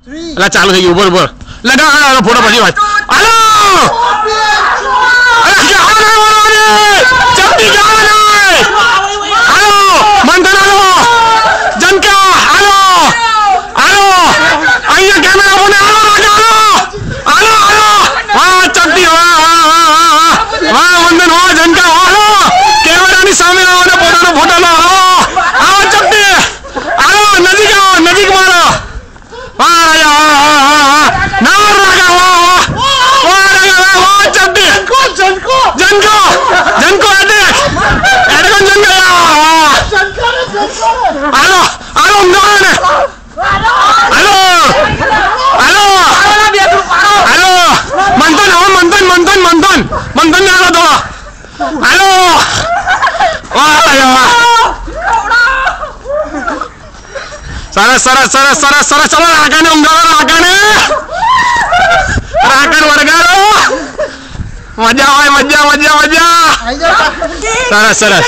એટલે ચાલુ થઈ ગયું. બોલ લગા ફોટો પછી વાત. હાલો ચપટી હાલો મંથન હાલો જનકા હાલો અહીંયા કેમેરા બોને હાલો વાહ ચપટી વાહ મંથન વાહ જનકા હાલો કેમેરાની સામે આવો ને ફોટો લો આવો ચપટી હાલો નજીક મારો સરસ ચલો રાકાને રાકાણ વરગાડો મજા હોય મજા સરસ